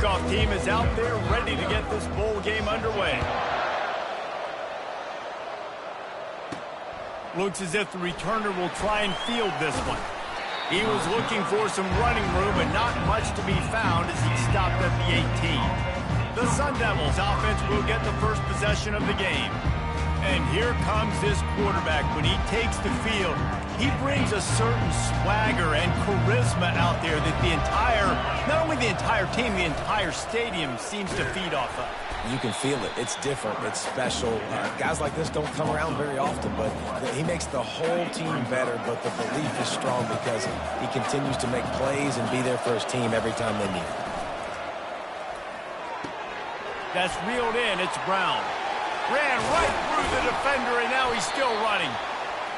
kickoff team is out there ready to get this bowl game underway. Looks as if the returner will try and field this one. He was looking for some running room, but not much to be found as he stopped at the 18. The Sun Devils offense will get the first possession of the game. And here comes this quarterback. When he takes the field, he brings a certain swagger and charisma out there that not only the entire team, the entire stadium seems to feed off of. You can feel it. It's different. It's special. Guys like this don't come around very often, but he makes the whole team better, but the belief is strong because he continues to make plays and be there for his team every time they need it. That's reeled in. It's Brown. Ran right through the defender, and now he's still running.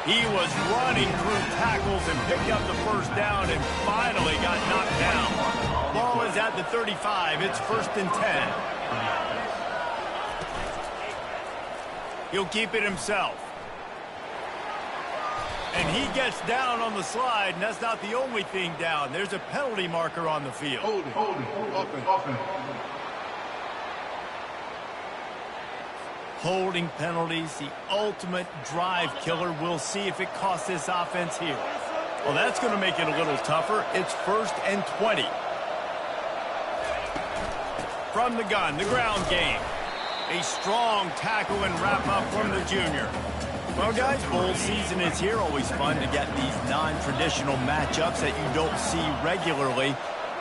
He was running through tackles and picked up the first down and finally got knocked down. Ball is at the 35. It's 1st and 10. He'll keep it himself. And he gets down on the slide, and that's not the only thing down. There's a penalty marker on the field. Hold it. Offense. Holding penalties, the ultimate drive killer. We'll see if it costs this offense here. Well, that's going to make it a little tougher. It's 1st and 20. From the gun, the ground game. A strong tackle and wrap-up from the junior. Well, guys, bowl season is here. Always fun to get these non-traditional matchups that you don't see regularly.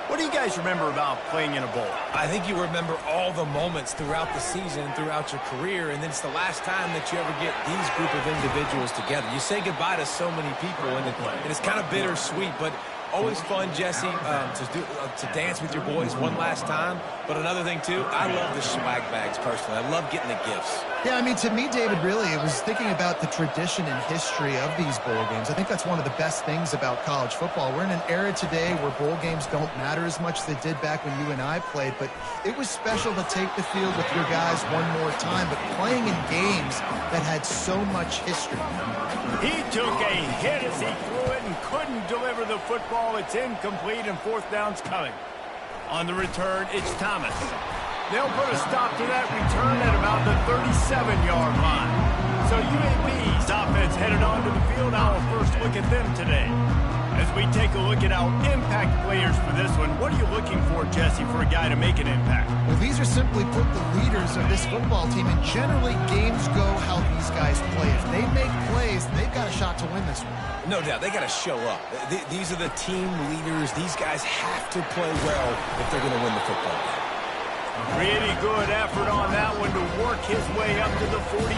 What do you guys remember about playing in a bowl? I think you remember all the moments throughout the season, throughout your career, and then it's the last time that you ever get these group of individuals together. You say goodbye to so many people, and it's kind of bittersweet, but always fun, Jesse, to dance with your boys one last time. But another thing, too, I love the swag bags, personally. I love getting the gifts. Yeah, I mean, to me, David, really, it was thinking about the tradition and history of these bowl games. I think that's one of the best things about college football. We're in an era today where bowl games don't matter as much as they did back when you and I played, but it was special to take the field with your guys one more time, but playing in games that had so much history. He took a hit as he threw it and couldn't deliver the football. It's incomplete, and 4th down's coming. On the return, it's Thomas. They'll put a stop to that return at about the 37-yard line. So UAB's offense headed onto the field. Our first look at them today. As we take a look at our impact players for this one, what are you looking for, Jesse, for a guy to make an impact? Well, these are simply put the leaders of this football team, and generally games go how these guys play. If they make plays, they've got a shot to win this one. No doubt. They got to show up. These are the team leaders. These guys have to play well if they're going to win the football game. Pretty good effort on that one to work his way up to the 42.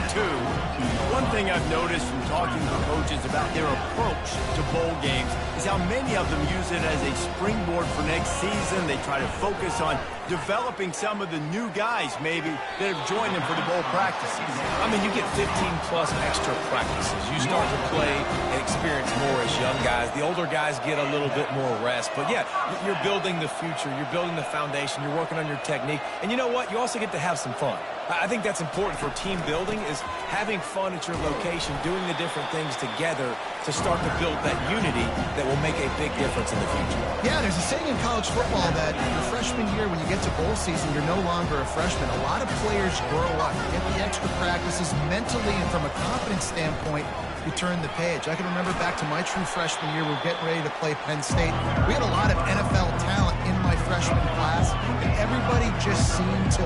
One thing I've noticed from talking to coaches about their approach to bowl games is how many of them use it as a springboard for next season. They try to focus on developing some of the new guys, maybe, that have joined them for the bowl practices. I mean, you get 15-plus extra practices. You start to play and experience more as young guys. The older guys get a little bit more rest. But, yeah, you're building the future. You're building the foundation. You're working on your technique. And you know what? You also get to have some fun. I think that's important for team building, is having fun at your location, doing the different things together to start to build that unity that will make a big difference in the future. Yeah, there's a saying in college football that your freshman year, when you get to bowl season, you're no longer a freshman. A lot of players grow up, get the extra practices mentally, and from a confidence standpoint, you turn the page. I can remember back to my true freshman year, we were getting ready to play Penn State. We had a lot of NFL talent in my freshman class, and everybody just seemed to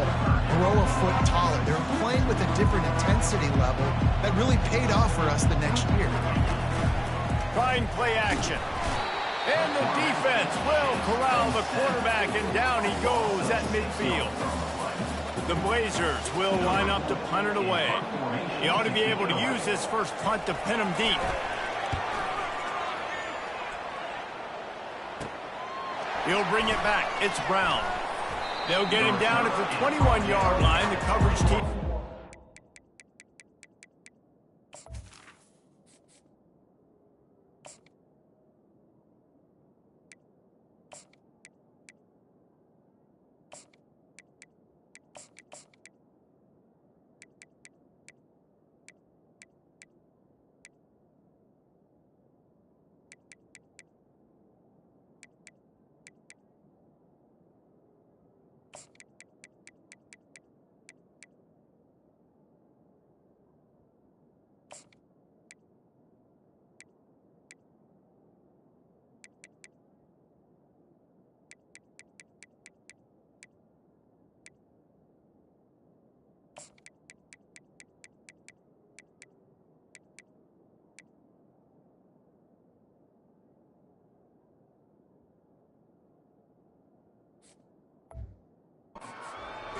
grow a foot taller. They were playing with a different intensity level that really paid off for us the next year. Fine play action. And the defense will corral the quarterback, and down he goes at midfield. The Blazers will line up to punt it away. He ought to be able to use this first punt to pin him deep. He'll bring it back. It's Brown. They'll get him down at the 21-yard line. The coverage team.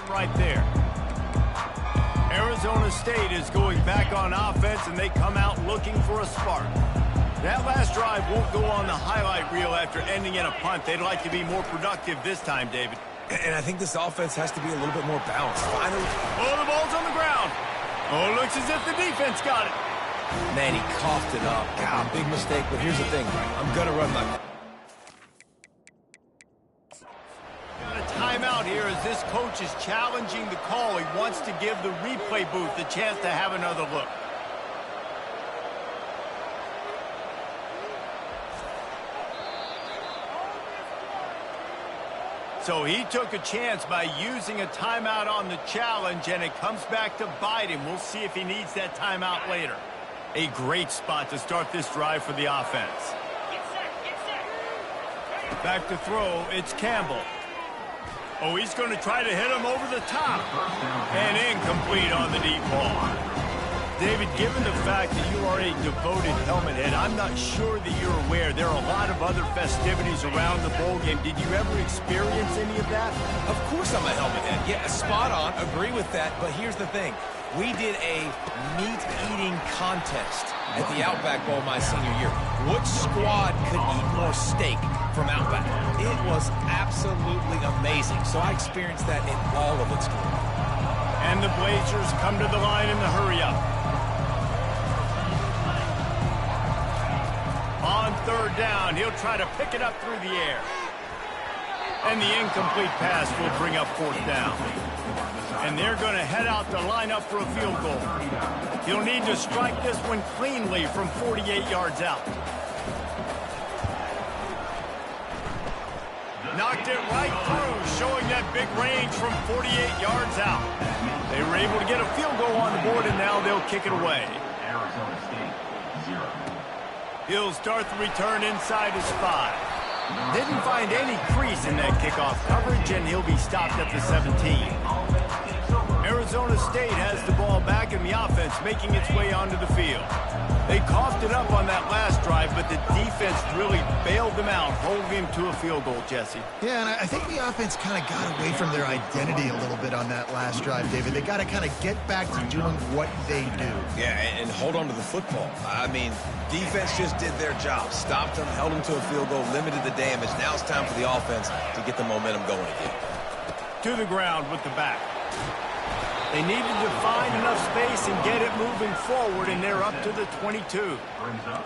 right there. Arizona State is going back on offense, and they come out looking for a spark. That last drive won't go on the highlight reel after ending in a punt. They'd like to be more productive this time, David. And I think this offense has to be a little bit more balanced. Finally. Oh, the ball's on the ground. Oh, it looks as if the defense got it. Man, he coughed it up. God, big mistake, but here's the thing. I'm going to run my... Got a timeout here as this coach is challenging the call. He wants to give the replay booth the chance to have another look. So he took a chance by using a timeout on the challenge, and it comes back to bite him. We'll see if he needs that timeout later. A great spot to start this drive for the offense. Back to throw, it's Campbell. Oh, he's going to try to hit him over the top. And incomplete on the deep ball. David, given the fact that you are a devoted helmet head, I'm not sure that you're aware there are a lot of other festivities around the bowl game. Did you ever experience any of that? Of course I'm a helmet head. Yeah, spot on. Agree with that. But here's the thing. We did a meat-eating contest at the Outback Bowl my senior year. Which squad could eat more steak from Outback? It was absolutely amazing. So I experienced that in all of its glory. And the Blazers come to the line in the hurry-up. On third down, he'll try to pick it up through the air. And the incomplete pass will bring up fourth down. And they're going to head out to line up for a field goal. He'll need to strike this one cleanly from 48 yards out. Knocked it right through, showing that big range from 48 yards out. They were able to get a field goal on the board, and now they'll kick it away. Arizona State, 0. He'll start the return inside his 5. Didn't find any crease in that kickoff coverage, and he'll be stopped at the 17. Arizona State has the ball back in the offense, making its way onto the field. They coughed it up on that last drive, but the defense really bailed them out, holding him to a field goal, Jesse. Yeah, and I think the offense kind of got away from their identity a little bit on that last drive, David. They got to kind of get back to doing what they do. Yeah, and hold on to the football. I mean, defense just did their job. Stopped them, held them to a field goal, limited the damage. Now it's time for the offense to get the momentum going again. To the ground with the back. They needed to find enough space and get it moving forward, and they're up to the 22.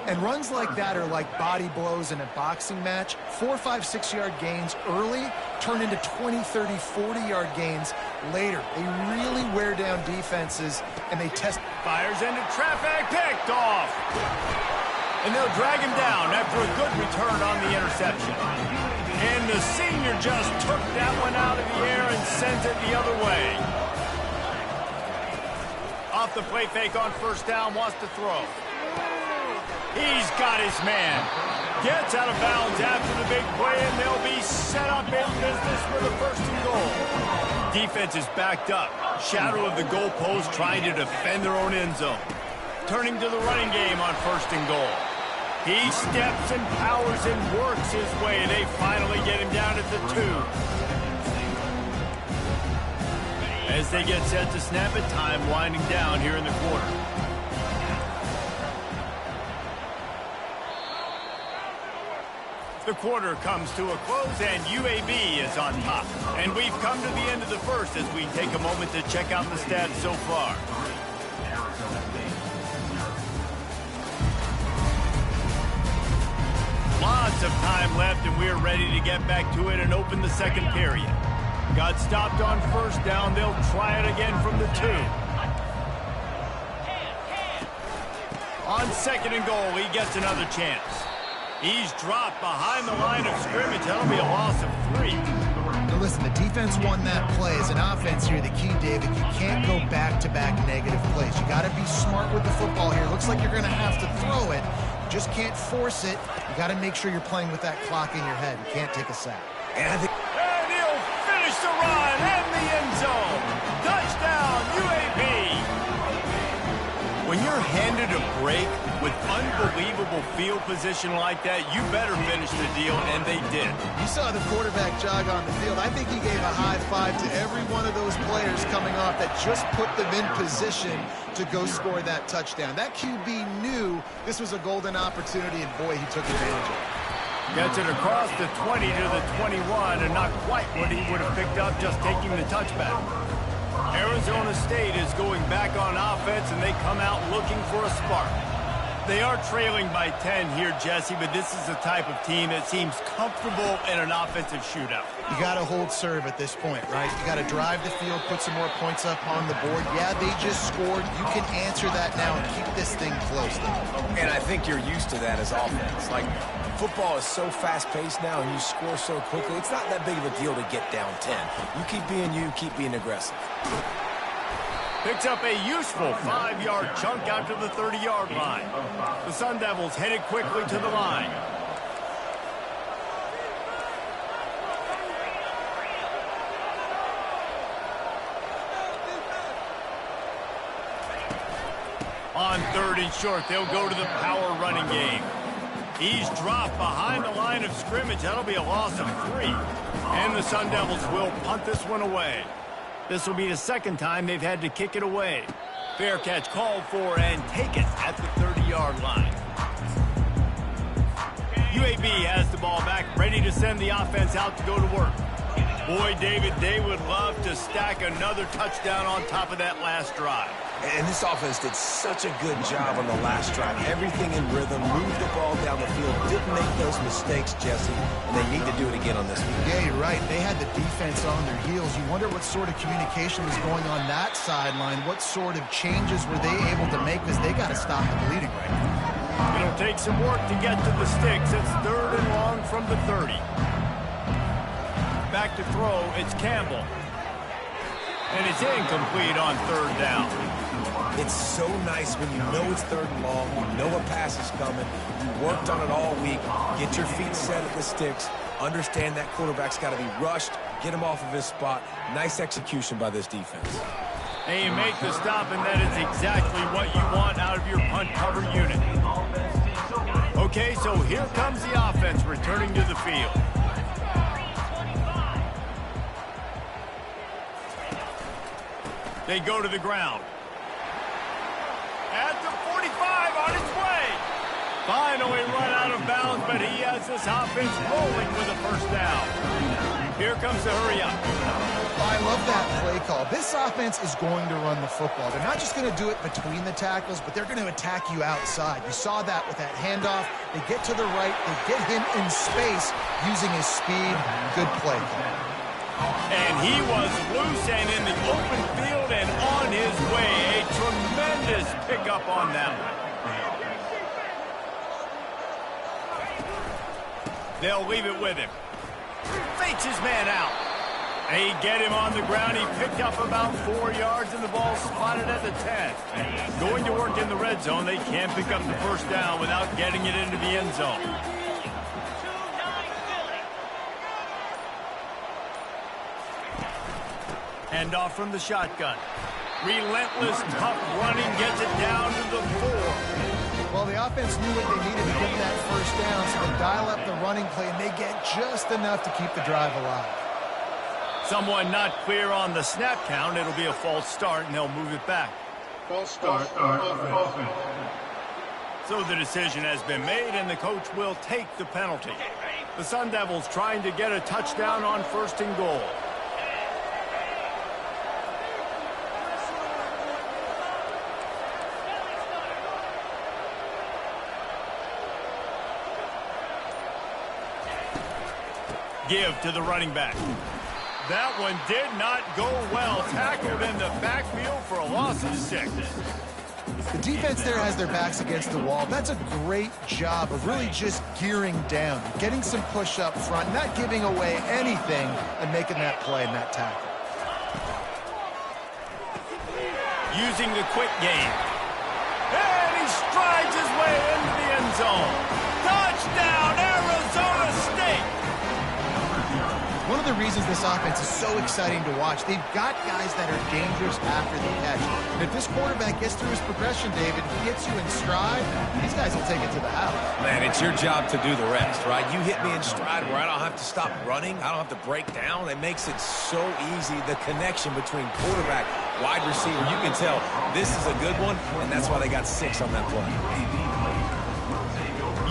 And runs like that are like body blows in a boxing match. 4, 5, 6-yard gains early turn into 20, 30, 40-yard gains later. They really wear down defenses, and they test. Fires into traffic, picked off. And they'll drag him down after a good return on the interception. And the senior just took that one out of the air and sends it the other way. Off the play fake on first down, wants to throw. He's got his man. Gets out of bounds after the big play, and they'll be set up in business with a first and goal. Defense is backed up. Shadow of the goalpost trying to defend their own end zone. Turning to the running game on first and goal. He steps and powers and works his way. They finally get him down at the 2. As they get set to snap it, time winding down here in the quarter. The quarter comes to a close, and UAB is on top. And we've come to the end of the first as we take a moment to check out the stats so far. Lots of time left, and we're ready to get back to it and open the second period. Got stopped on first down. They'll try it again from the 2. On second and goal, he gets another chance. He's dropped behind the line of scrimmage. That'll be a loss of 3. Now listen, the defense won that play. As an offense here, the key, David, you can't go back-to-back negative plays. You got to be smart with the football here. Looks like you're going to have to throw it. You just can't force it. You got to make sure you're playing with that clock in your head. You can't take a sack. And I think the run and the end zone. Touchdown, UAB. When you're handed a break, With unbelievable field position like that, you better finish the deal, and they did. You saw the quarterback jog on the field. I think he gave a high five to every one of those players coming off that just put them in position to go score that touchdown. That QB knew this was a golden opportunity, and boy, he took advantage of it. Gets it across the 20 to the 21, and not quite what he would have picked up just taking the touchback. Arizona State is going back on offense, and they come out looking for a spark. They are trailing by 10 here, Jesse, but this is the type of team that seems comfortable in an offensive shootout. You got to hold serve at this point, right? You got to drive the field, put some more points up on the board. Yeah, they just scored. You can answer that now and keep this thing close. And I think you're used to that as offense. Like, football is so fast-paced now, and you score so quickly, it's not that big of a deal to get down 10. You keep being aggressive. Picks up a useful 5-yard chunk out to the 30-yard line. The Sun Devils headed quickly to the line. On 3rd and short, they'll go to the power running game. He's dropped behind the line of scrimmage. That'll be a loss of 3. And the Sun Devils will punt this one away. This will be the second time they've had to kick it away. Fair catch called for and taken at the 30-yard line. UAB has the ball back, ready to send the offense out to go to work. Boy, David, they would love to stack another touchdown on top of that last drive. And this offense did such a good job on the last drive. Everything in rhythm, moved the ball down the field, didn't make those mistakes, Jesse, and they need to do it again on this one. Yeah, you're right. They had the defense on their heels. You wonder what sort of communication was going on that sideline. What sort of changes were they able to make, because they got to stop the bleeding right now. It'll take some work to get to the sticks. It's 3rd and long from the 30. Back to throw, it's Campbell. And it's incomplete on 3rd down. It's so nice when you know it's 3rd and long, you know a pass is coming, you worked on it all week, get your feet set at the sticks, understand that quarterback's got to be rushed, get him off of his spot. Nice execution by this defense. And you make the stop, and that is exactly what you want out of your punt cover unit. Okay, so here comes the offense returning to the field. They go to the ground. At the 45, on its way. Finally run out of bounds, but he has this offense rolling with a 1st down. Here comes the hurry up. I love that play call. This offense is going to run the football. They're not just going to do it between the tackles, but they're going to attack you outside. You saw that with that handoff. They get to the right. They get him in space using his speed. Good play call. And he was loose and in the open field and on his way. A tremendous pickup on that one. They'll leave it with him. Fakes his man out. They get him on the ground. He picked up about 4 yards, and the ball spotted at the 10. Going to work in the red zone. They can't pick up the 1st down without getting it into the end zone. Hand off from the shotgun. Relentless, tough running gets it down to the 4. Well, the offense knew what they needed to get that 1st down, so they dial up the running play, and they get just enough to keep the drive alive. Someone not clear on the snap count. It'll be a false start, and they'll move it back. False start. Offense. So the decision has been made, and the coach will take the penalty. The Sun Devils trying to get a touchdown on 1st and goal. Give to the running back. That one did not go well. Tackled in the backfield for a loss of 6. The defense there has their backs against the wall. That's a great job of really just gearing down, getting some push up front, not giving away anything, and making that play and that tackle. Using the quick game. And he strides his way into the end zone. Touchdown, Arizona State! One of the reasons this offense is so exciting to watch. They've got guys that are dangerous after the catch. And if this quarterback gets through his progression, David, he gets you in stride, these guys will take it to the house. Man, it's your job to do the rest, right? You hit me in stride where I don't have to stop running. I don't have to break down. It makes it so easy, the connection between quarterback, wide receiver. You can tell this is a good one, and that's why they got 6 on that play.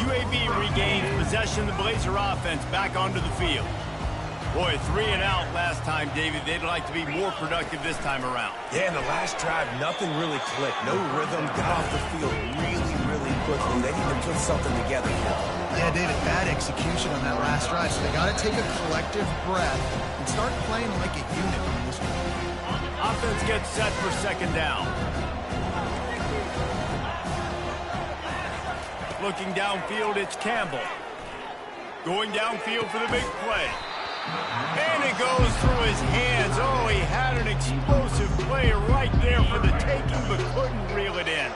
UAB regains possession of the Blazer offense back onto the field. Boy, 3 and out last time, David. They'd like to be more productive this time around. Yeah, in the last drive, nothing really clicked. No rhythm, got off the field really, really quickly. They need to put something together here. Yeah, David, bad execution on that last drive, so they got to take a collective breath and start playing like a unit on this one. Offense gets set for second down. Looking downfield, it's Campbell. Going downfield for the big play. And it goes through his hands. Oh, he had an explosive play right there for the taking, but couldn't reel it in.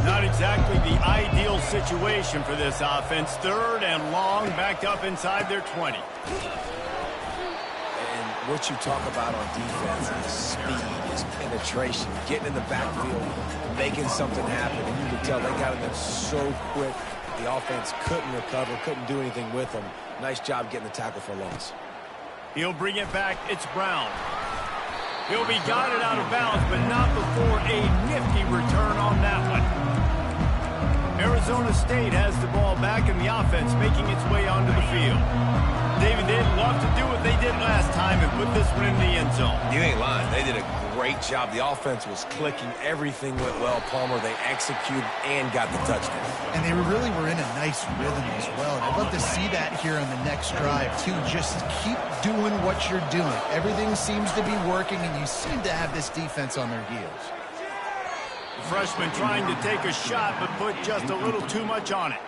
Not exactly the ideal situation for this offense. 3rd and long, backed up inside their 20. And what you talk about on defense is speed, is penetration, getting in the backfield, making something happen. And you can tell they got in there so quick. The offense couldn't recover, couldn't do anything with them. Nice job getting the tackle for loss. He'll bring it back. It's Brown. He'll be guided out of bounds, but not before a nifty return on that one. Arizona State has the ball back in the offense, making its way onto the field. David, they'd love to do what they did last time and put this one in the end zone. You ain't lying. They did a great job. The offense was clicking. Everything went well. Palmer, they executed and got the touchdown. And they really were in a nice rhythm as well. And I'd love to see that here on the next drive, too. Just keep doing what you're doing. Everything seems to be working, and you seem to have this defense on their heels. The freshman trying to take a shot, but put just a little too much on it.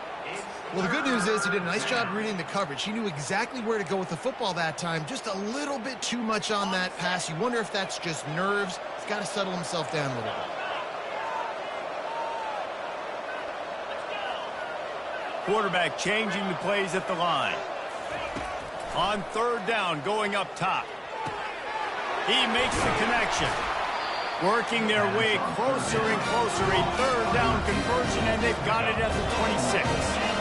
Well, the good news is he did a nice job reading the coverage. He knew exactly where to go with the football that time. Just a little bit too much on that pass. You wonder if that's just nerves. He's got to settle himself down a little bit. Quarterback changing the plays at the line. On 3rd down, going up top. He makes the connection. Working their way closer and closer. A 3rd down conversion, and they've got it at the 26.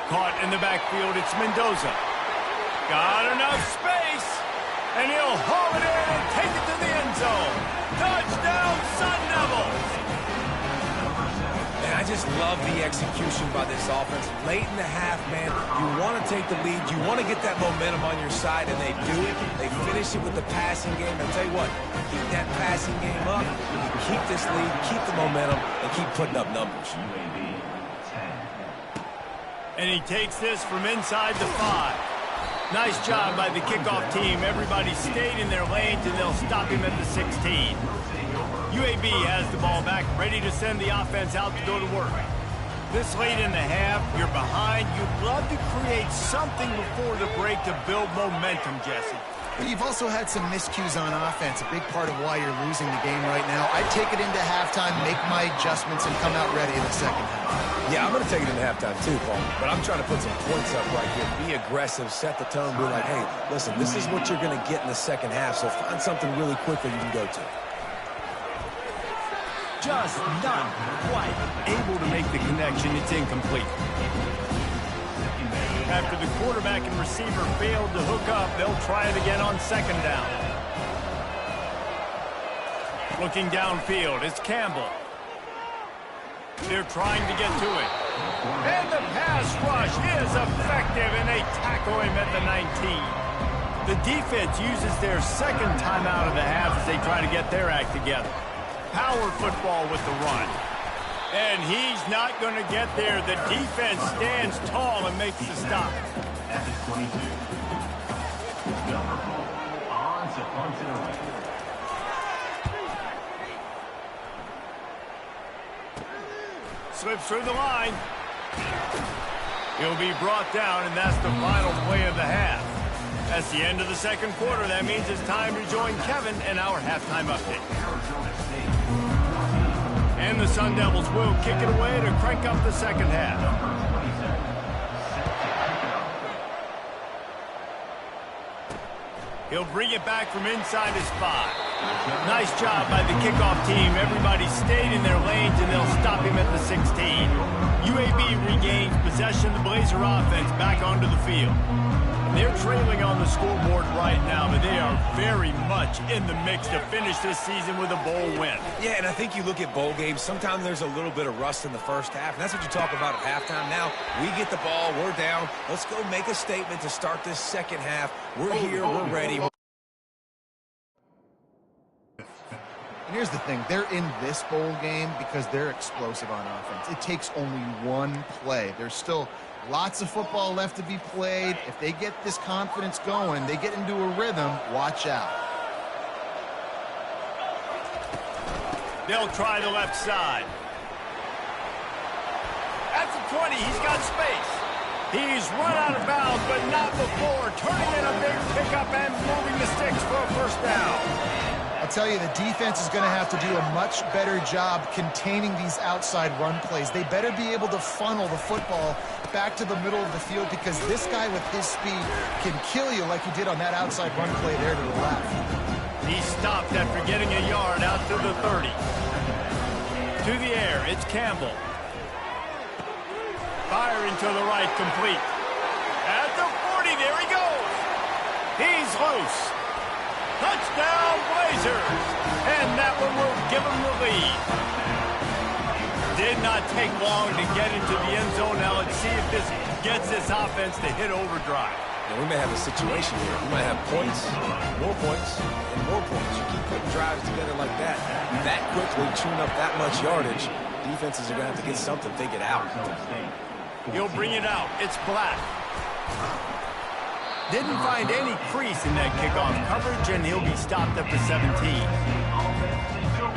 Caught in the backfield, it's Mendoza. Got enough space, and he'll haul it in and take it to the end zone. Touchdown, Sun Devils! And I just love the execution by this offense. Late in the half, man, you want to take the lead. You want to get that momentum on your side, and they do it. They finish it with the passing game. I'll tell you what, keep that passing game up. You keep this lead, keep the momentum, and keep putting up numbers. And he takes this from inside the 5. Nice job by the kickoff team. Everybody stayed in their lanes, and they'll stop him at the 16. UAB has the ball back, ready to send the offense out to go to work. This late in the half, you're behind. You'd love to create something before the break to build momentum, Jesse. But you've also had some miscues on offense, a big part of why you're losing the game right now. I'd take it into halftime, make my adjustments, and come out ready in the second half. Yeah, I'm going to take it into halftime too, Paul. But I'm trying to put some points up right here. Be aggressive, set the tone, be like, hey, listen, this is what you're going to get in the second half, so find something really quickly you can go to. Just not quite able to make the connection. It's incomplete. After the quarterback and receiver failed to hook up, they'll try it again on 2nd down. Looking downfield, it's Campbell. They're trying to get to it. And the pass rush is effective, and they tackle him at the 19. The defense uses their 2nd timeout of the half as they try to get their act together. Power football with the run. And he's not going to get there. The defense stands tall and makes the stop. At the 22. Number 4, on to punt it away. Slips through the line. He'll be brought down, and that's the final play of the half. That's the end of the 2nd quarter. That means it's time to join Kevin in our halftime update. Arizona State 14, And the Sun Devils will kick it away to crank up the second half. He'll bring it back from inside his 5. Nice job by the kickoff team. Everybody stayed in their lanes, and they'll stop him at the 16. UAB regains possession of the Blazer offense back onto the field. They're trailing on the scoreboard right now, but they are very much in the mix to finish this season with a bowl win. Yeah, and I think you look at bowl games, sometimes there's a little bit of rust in the first half, and that's what you talk about at halftime. Now, we get the ball, we're down. Let's go make a statement to start this second half. We're here, we're ready. And here's the thing, they're in this bowl game because they're explosive on offense. It takes only one play. There's still lots of football left to be played. If they get this confidence going, they get into a rhythm, watch out. They'll try the left side. At the 20, he's got space. He's run out of bounds, but not before turning in a big pickup and moving the sticks for a first down. I'll tell you, the defense is going to have to do a much better job containing these outside run plays. They better be able to funnel the football back to the middle of the field because this guy with his speed can kill you like he did on that outside run play there to the left. He stopped after getting a yard out to the 30. To the air, it's Campbell. Firing to the right, complete. At the 40, there he goes. He's loose. Touchdown, Blazers! And that one will give them the lead. Did not take long to get into the end zone. Now let's see if this gets this offense to hit overdrive. Now, we may have a situation here. We might have points, and more points. You keep putting drives together like that. That quickly tune up that much yardage. Defenses are going to have to get something figured out. He'll bring it out. It's Black. Didn't find any crease in that kickoff coverage, and he'll be stopped at the 17.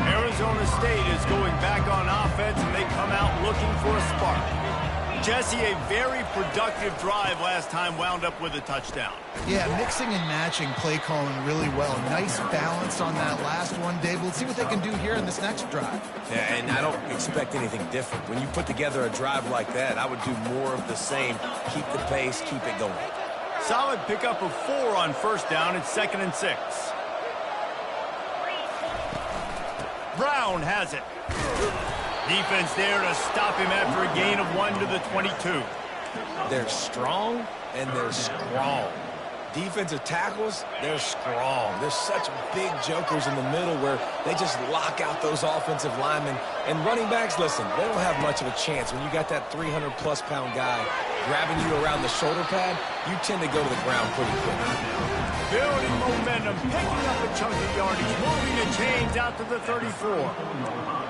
Arizona State is going back on offense, and they come out looking for a spark. Jesse, a very productive drive last time wound up with a touchdown. Yeah, mixing and matching play calling really well. Nice balance on that last one, Dave. We'll see what they can do here in this next drive. Yeah, and I don't expect anything different. When you put together a drive like that, I would do more of the same. Keep the pace, keep it going. Solid pickup of 4 on first down. It's 2nd and 6. Brown has it. Defense there to stop him after a gain of 1 to the 22. They're strong and they're strong. Defensive tackles, they're strong. They're such big jokers in the middle where they just lock out those offensive linemen. And running backs, listen, they don't have much of a chance. When you got that 300-plus pound guy grabbing you around the shoulder pad, you tend to go to the ground pretty quickly. Building momentum, picking up a chunk of yardage, moving the chains out to the 34.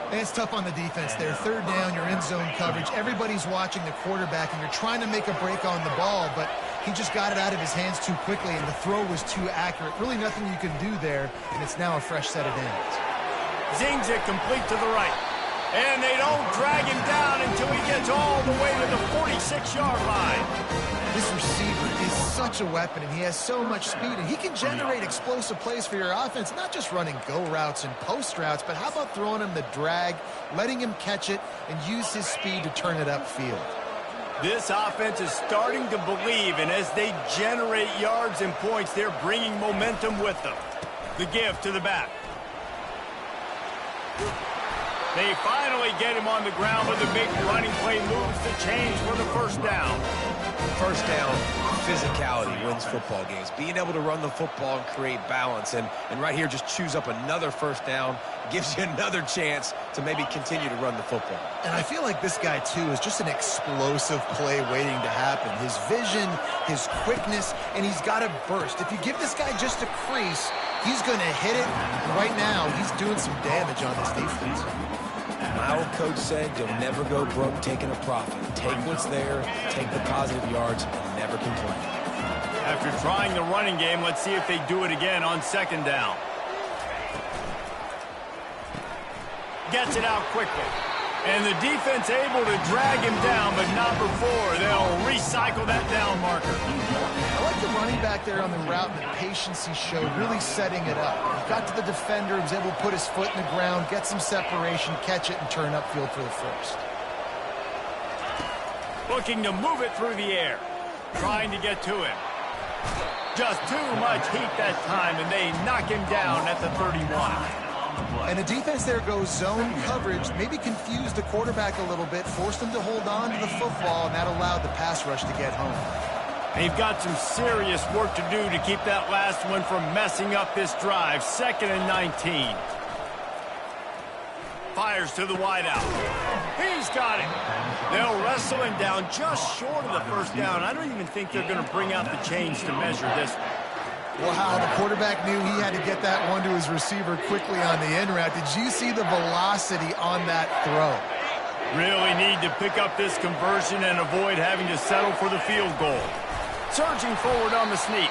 And it's tough on the defense there. Third down, you're in zone coverage. Everybody's watching the quarterback, and you're trying to make a break on the ball, but he just got it out of his hands too quickly, and the throw was too accurate. Really nothing you can do there, and it's now a fresh set of downs. Zings it complete to the right. And they don't drag him down until he gets all the way to the 46-yard line. This receiver is such a weapon, and he has so much speed, and he can generate explosive plays for your offense, not just running go routes and post routes, but how about throwing him the drag, letting him catch it, and use his speed to turn it upfield. This offense is starting to believe, and as they generate yards and points, they're bringing momentum with them. The give to the back. They finally get him on the ground with a big running play, moves the chains for the first down. First down, physicality wins football games. Being able to run the football and create balance. And right here, just choose up another first down, gives you another chance to maybe continue to run the football. And I feel like this guy, too, is just an explosive play waiting to happen. His vision, his quickness, and he's got a burst. If you give this guy just a crease, he's going to hit it. And right now, he's doing some damage on this defense. My old coach said you'll never go broke taking a profit. Take what's there, take the positive yards, and never complain. After trying the running game, let's see if they do it again on second down. Gets it out quickly. And the defense able to drag him down, but not before. They'll recycle that down marker. I like the running back back there on the route and the patience he showed, really setting it up. He got to the defender, was able to put his foot in the ground, get some separation, catch it, and turn upfield for the first. Looking to move it through the air. Trying to get to him. Just too much heat that time, and they knock him down at the 31. And the defense there goes zone coverage, maybe confused the quarterback a little bit, forced him to hold on to the football, and that allowed the pass rush to get home. They've got some serious work to do to keep that last one from messing up this drive. 2nd and 19. Fires to the wideout. He's got it. They'll wrestle him down just short of the first down. I don't even think they're going to bring out the chains to measure this one. Wow, the quarterback knew he had to get that one to his receiver quickly on the in route. Did you see the velocity on that throw? Really need to pick up this conversion and avoid having to settle for the field goal. Surging forward on the sneak.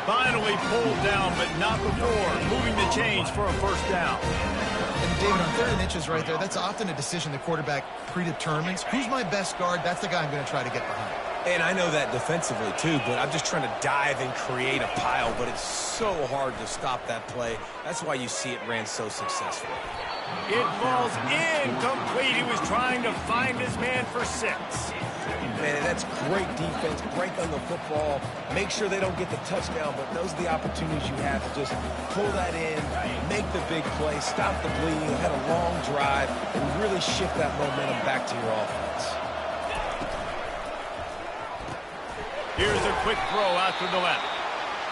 Finally pulled down, but not before moving the chains for a first down. And David, on 3rd and inches right there, that's often a decision the quarterback predetermines. Who's my best guard? That's the guy I'm going to try to get behind. And I know that defensively, too, but I'm just trying to dive and create a pile, but it's so hard to stop that play. That's why you see it ran so successfully. It falls incomplete. He was trying to find his man for 6. Man, that's great defense. Break on the football. Make sure they don't get the touchdown, but those are the opportunities you have to just pull that in, make the big play, stop the bleeding, had a long drive, and really shift that momentum back to your offense. Here's a quick throw out to the left.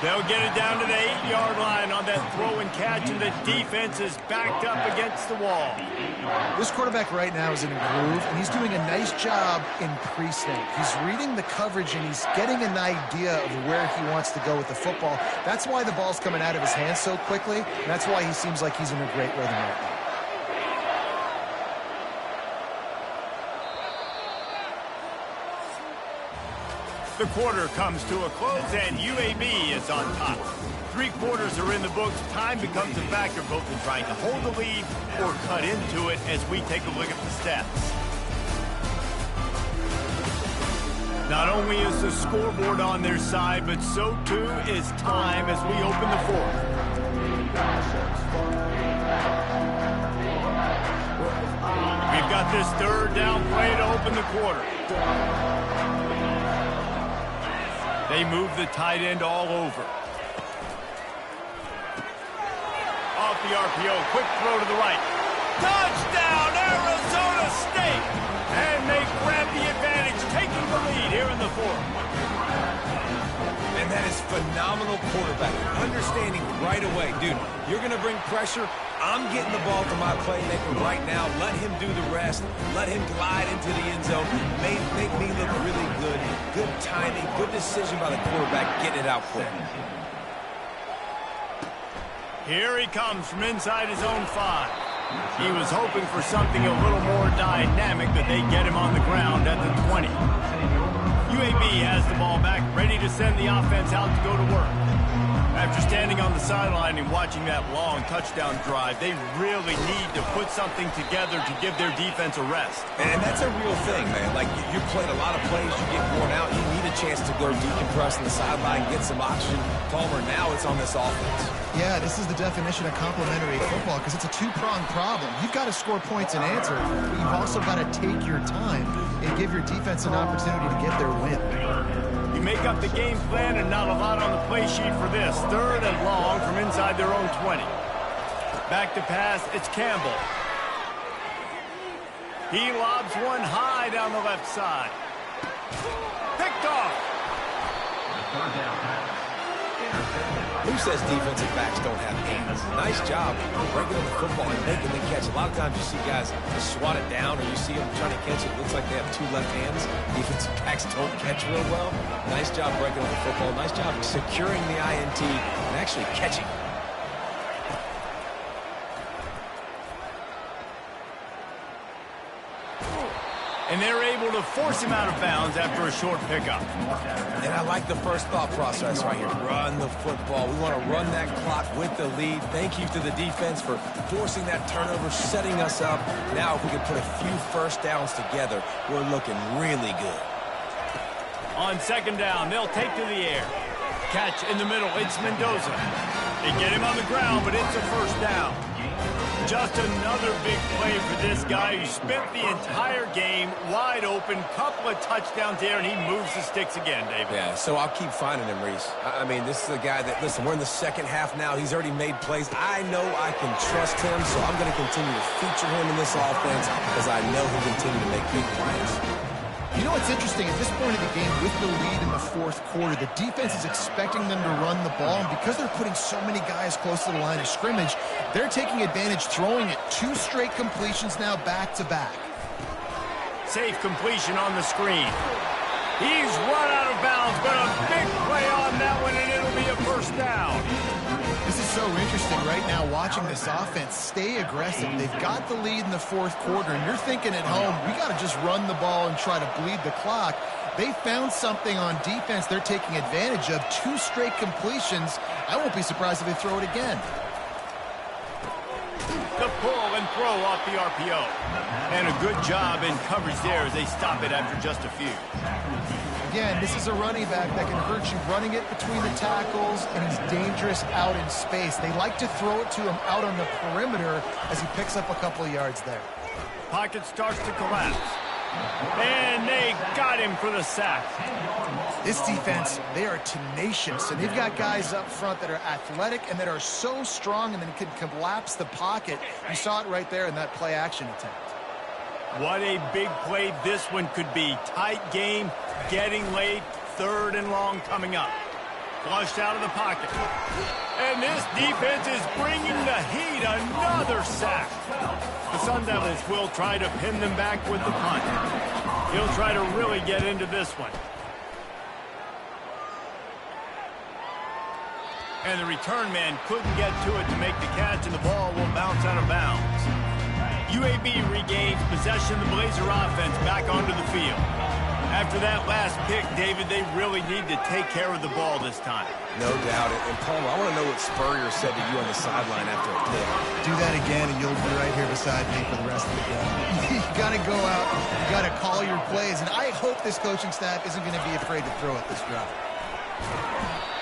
They'll get it down to the 8-yard line on that throw and catch, and the defense is backed up against the wall. This quarterback right now is in a groove, and he's doing a nice job in pre-snap. He's reading the coverage, and he's getting an idea of where he wants to go with the football. That's why the ball's coming out of his hands so quickly, and that's why he seems like he's in a great rhythm right now. The quarter comes to a close, and UAB is on top. 3 quarters are in the books. Time becomes a factor both in trying to hold the lead or cut into it as we take a look at the stats. Not only is the scoreboard on their side, but so too is time as we open the 4th. We've got this 3rd down play to open the quarter. They move the tight end all over. Off the RPO, quick throw to the right. Touchdown, Arizona State! And they grab the advantage, taking the lead here in the 4th. And that is phenomenal quarterback. Understanding right away, dude, you're going to bring pressure. I'm getting the ball to my playmaker right now. Let him do the rest. Let him glide into the end zone. Make me look really good. Good timing, good decision by the quarterback. Getting it out quick. Here he comes from inside his own 5. He was hoping for something a little more dynamic, but they get him on the ground at the 20. UAB has the ball back, ready to send the offense out to go to work. After standing on the sideline and watching that long touchdown drive, they really need to put something together to give their defense a rest. And that's a real thing, man. Like, you played a lot of plays, you get worn out, you need a chance to go decompress on the sideline, get some oxygen. Palmer, now it's on this offense. Yeah, this is the definition of complementary football because it's a 2-pronged problem. You've got to score points and answer, but you've also got to take your time and give your defense an opportunity to get their win. You make up the game plan and not a lot on the play sheet for this. 3rd and long from inside their own 20. Back to pass, it's Campbell. He lobs one high down the left side. Picked off. Who says defensive backs don't have hands? Nice job breaking on the football and making the catch. A lot of times you see guys swat it down or you see them trying to catch it. It looks like they have 2 left hands. Defensive backs don't catch real well. Nice job breaking on the football. Nice job securing the INT and actually catching. And they're able to force him out of bounds after a short pickup. And I like the first thought process right here. Run the football. We want to run that clock with the lead. Thank you to the defense for forcing that turnover, setting us up. Now if we can put a few first downs together, we're looking really good. On 2nd down, they'll take to the air. Catch in the middle. It's Mendoza. They get him on the ground, but it's a first down. Just another big play for this guy who spent the entire game wide open. Couple of touchdowns there, and he moves the sticks again, David. Yeah, so I'll keep finding him, Reese. I mean, this is a guy that, listen, we're in the second half now. He's already made plays. I know I can trust him, so I'm going to continue to feature him in this offense because I know he'll continue to make big plays. You know what's interesting? At this point of the game, with the lead in the fourth quarter, the defense is expecting them to run the ball, and because they're putting so many guys close to the line of scrimmage, they're taking advantage, throwing it 2 straight completions now back-to-back. Safe completion on the screen. He's run out of bounds, but a big play on that one, and it'll be a first down. This is so interesting right now, watching this offense stay aggressive. They've got the lead in the fourth quarter, and you're thinking at home, we got to just run the ball and try to bleed the clock. They found something on defense they're taking advantage of. 2 straight completions. I won't be surprised if they throw it again. The pull and throw off the RPO. And a good job in coverage there as they stop it after just a few. Again, this is a running back that can hurt you running it between the tackles, and he's dangerous out in space. They like to throw it to him out on the perimeter as he picks up a couple of yards there. Pocket starts to collapse. And they got him for the sack. This defense, they are tenacious, and they've got guys up front that are athletic and that are so strong and then can collapse the pocket. You saw it right there in that play-action attempt. What a big play this one could be. Tight game, getting late, 3rd and long coming up. Flushed out of the pocket. And this defense is bringing the heat. Another sack. The Sun Devils will try to pin them back with the punt. He'll try to really get into this one. And the return man couldn't get to it to make the catch, and the ball will bounce out of bounds. UAB regains possession of the Blazer offense back onto the field. After that last pick, David, they really need to take care of the ball this time. No doubt. And Palmer, I want to know what Spurrier said to you on the sideline after a pick. Do that again, and you'll be right here beside me for the rest of the game. You got to go out. You got to call your plays, and I hope this coaching staff isn't going to be afraid to throw it this drive.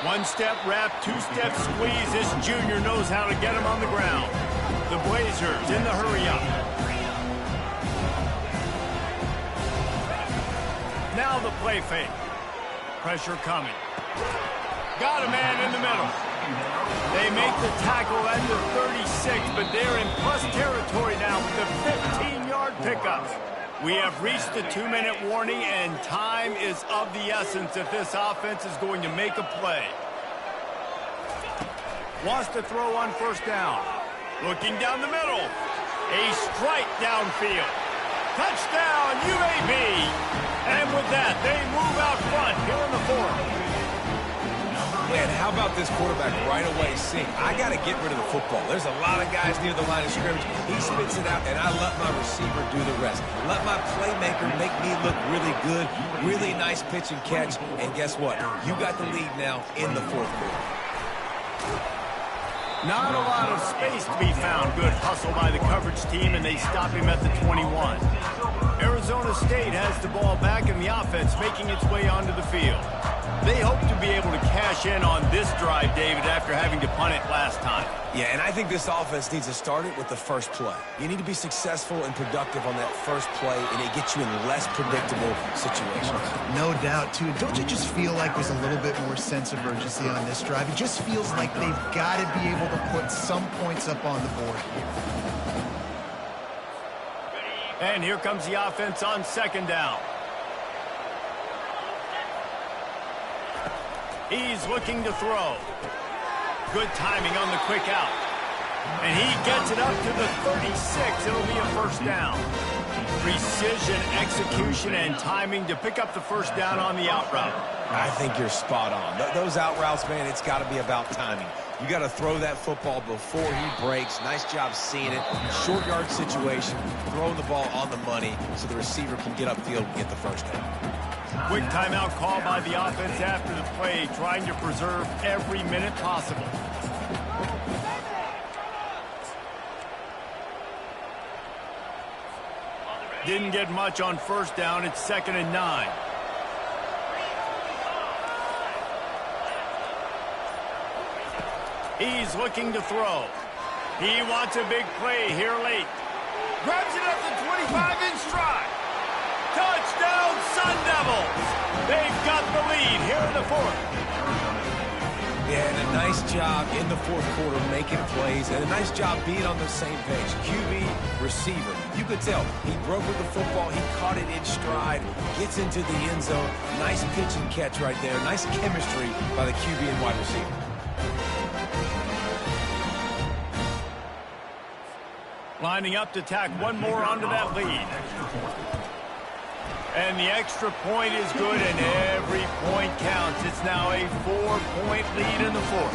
1-step wrap, 2-step squeeze. This junior knows how to get him on the ground. The Blazers in the hurry-up. Now the play fake. Pressure coming. Got a man in the middle. They make the tackle at the 36, but they're in plus territory now with the 15-yard pickup. We have reached the 2-minute warning, and time is of the essence if this offense is going to make a play. Wants to throw on first down. Looking down the middle. A strike downfield. Touchdown, UAB. And with that, they move out front here in the 4th. Man, how about this quarterback right away seeing, I got to get rid of the football. There's a lot of guys near the line of scrimmage. He spits it out, and I let my receiver do the rest. Let my playmaker make me look really good. Really nice pitch and catch. And guess what? You got the lead now in the 4th quarter. Not a lot of space to be found. Good hustle by the coverage team, and they stop him at the 21. Arizona State has the ball back in the offense, making its way onto the field. They hope to be able to cash in on this drive, David, after having to punt it last time. Yeah, and I think this offense needs to start it with the first play. You need to be successful and productive on that first play, and it gets you in less predictable situations. No doubt, too. Don't you just feel like there's a little bit more sense of urgency on this drive? It just feels like they've got to be able to put some points up on the board here. And here comes the offense on 2nd down. He's looking to throw. Good timing on the quick out. And he gets it up to the 36. It'll be a first down. Precision, execution, and timing to pick up the first down on the out route. I think you're spot on. Those out routes, man, it's got to be about timing. You got to throw that football before he breaks. Nice job seeing it. Short yard situation, throwing the ball on the money so the receiver can get upfield and get the first down. Quick timeout call by the offense after the play, trying to preserve every minute possible. Didn't get much on first down. It's 2nd and 9. He's looking to throw. He wants a big play here late. Grabs it up to 25 in stride. Touchdown, Sun Devils! They've got the lead here in the fourth. Yeah, and a nice job in the fourth quarter making plays, and a nice job being on the same page. QB, receiver. You could tell he broke with the football. He caught it in stride, gets into the end zone. Nice pitch and catch right there. Nice chemistry by the QB and wide receiver. Lining up to tack one more onto that lead. And the extra point is good, and every point counts. It's now a 4-point lead in the fourth.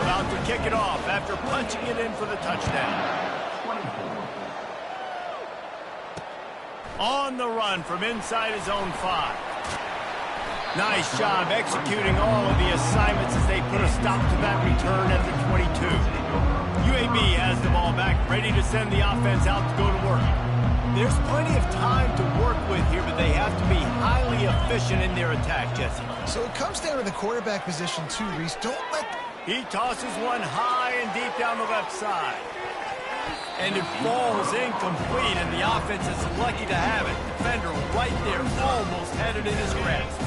About to kick it off after punching it in for the touchdown. On the run from inside his own 5. Nice job executing all of the assignments as they put a stop to that return at the 22. UAB has the ball back, ready to send the offense out to go to work. There's plenty of time to work with here, but they have to be highly efficient in their attack, Jesse. So it comes down to the quarterback position too, Reese. Don't let... He tosses one high and deep down the left side. And it falls incomplete, and the offense is lucky to have it. Defender right there, almost had it in his grasp.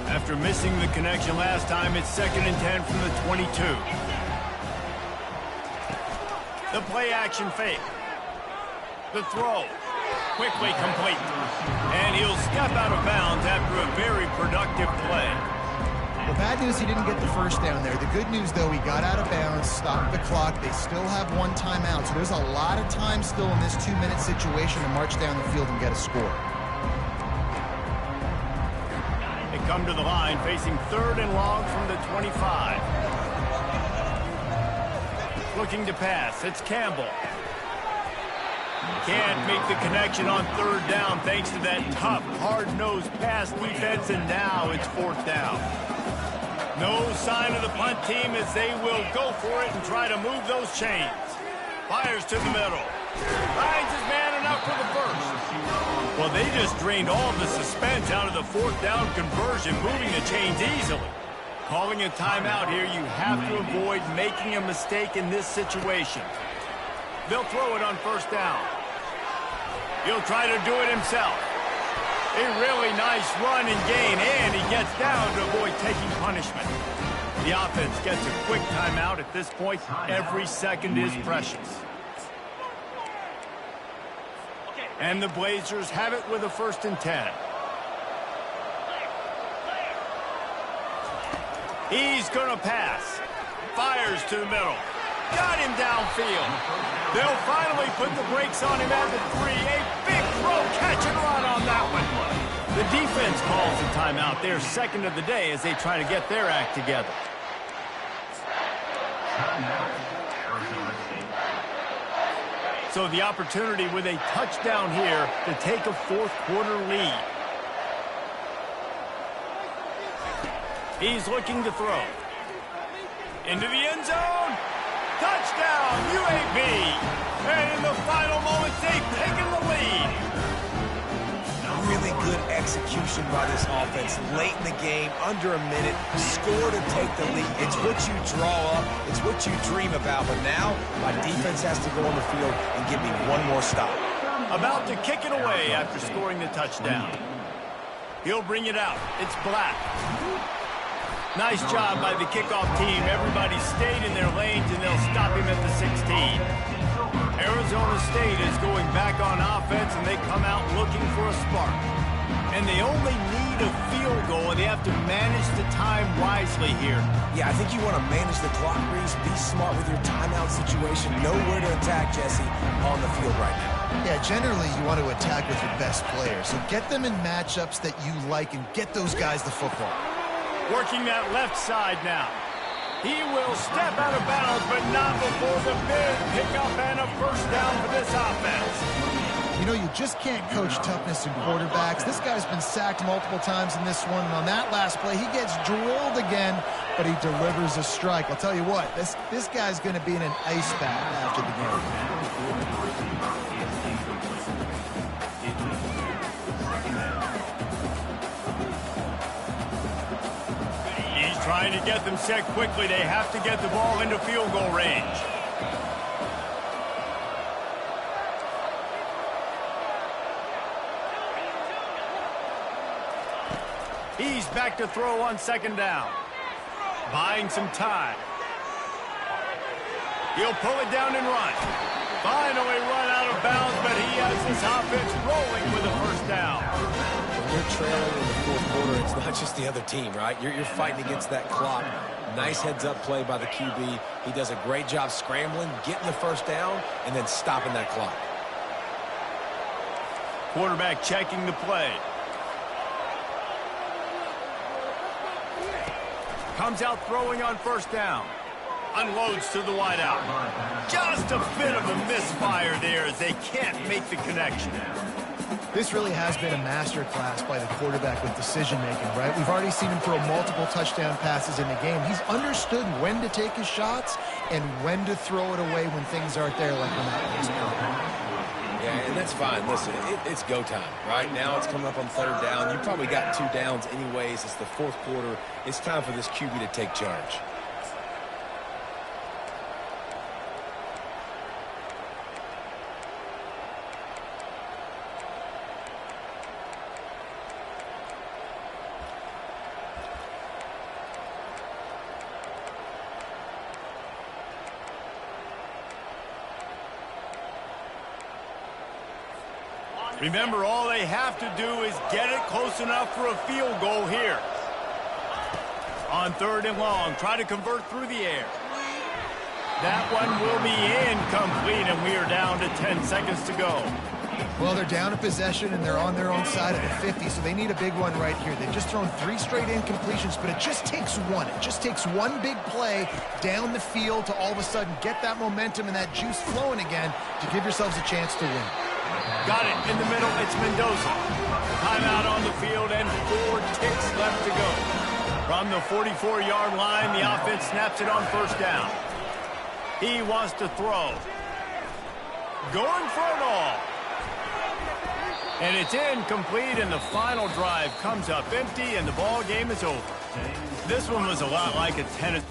After missing the connection last time, it's 2nd and 10 from the 22. The play action fake. The throw. Quickly complete. And he'll step out of bounds after a very productive play. The bad news, he didn't get the first down there. The good news, though, he got out of bounds, stopped the clock. They still have one timeout, so there's a lot of time still in this 2-minute situation to march down the field and get a score. They come to the line facing 3rd and long from the 25. Looking to pass. It's Campbell. Can't make the connection on 3rd down thanks to that tough, hard-nosed pass defense, and now it's 4th down. No sign of the punt team as they will go for it and try to move those chains. Fires to the middle. Finds his man enough for the first. Well, they just drained all of the suspense out of the 4th down conversion, moving the chains easily. Calling a timeout here, you have to avoid making a mistake in this situation. They'll throw it on 1st down. He'll try to do it himself. A really nice run and gain, and he gets down to avoid taking punishment. The offense gets a quick timeout. At this point, every second is precious. And the Blazers have it with a 1st and 10. He's going to pass. Fires to the middle. Got him downfield. They'll finally put the brakes on him at the 3. A big throw, catch and run on that one. The defense calls the timeout. Their 2nd of the day as they try to get their act together. So the opportunity with a touchdown here to take a 4th quarter lead. He's looking to throw. Into the end zone. Touchdown, UAB. And in the final moments, they've taken the lead. Really good execution by this offense. Late in the game, under a minute, score to take the lead. It's what you draw up. It's what you dream about. But now, my defense has to go on the field and give me one more stop. About to kick it away after scoring the touchdown. He'll bring it out. It's Black. Nice job by the kickoff team. Everybody stayed in their lanes, and they'll stop him at the 16. Arizona State is going back on offense, and they come out looking for a spark. And they only need a field goal, and they have to manage the time wisely here. Yeah, I think you want to manage the clock, Reese. Be smart with your timeout situation. Know where to attack, Jesse, on the field right now. Yeah, generally you want to attack with your best players. So get them in matchups that you like and get those guys the football. Working that left side now. He will step out of bounds, but not before the big pickup and a 1st down for this offense. You know, you just can't coach toughness in quarterbacks. This guy's been sacked multiple times in this one, and on that last play, he gets drilled again, but he delivers a strike. I'll tell you what, this guy's going to be in an ice bath after the game. Trying to get them set quickly. They have to get the ball into field goal range. He's back to throw on second down. Buying some time. He'll pull it down and run. Finally run out of bounds, but he has this offense rolling with a first down. When you're trailing in the fourth quarter, it's not just the other team, right? You're fighting against that clock. Nice heads-up play by the QB. He does a great job scrambling, getting the first down, and then stopping that clock. Quarterback checking the play. Comes out throwing on first down. Unloads to the wideout. Just a bit of a misfire there as they can't make the connection. This really has been a masterclass by the quarterback with decision-making, right? We've already seen him throw multiple touchdown passes in the game. He's understood when to take his shots and when to throw it away when things aren't there, like when that was coming. Yeah, and that's fine. Listen, it's go time. Right now it's coming up on third down. You probably got 2 downs anyways. It's the fourth quarter. It's time for this QB to take charge. Remember, all they have to do is get it close enough for a field goal here. On third and long, try to convert through the air. That one will be incomplete, and we are down to 10 seconds to go. Well, they're down in possession, and they're on their own side of the 50, so they need a big one right here. They've just thrown 3 straight incompletions, but it just takes one. It just takes one big play down the field to all of a sudden get that momentum and that juice flowing again to give yourselves a chance to win. Got it in the middle. It's Mendoza. Timeout on the field and 4 ticks left to go. From the 44-yard line, the offense snaps it on first down. He wants to throw. Going for it all. And it's incomplete, and the final drive comes up empty, and the ball game is over. This one was a lot like a tennis.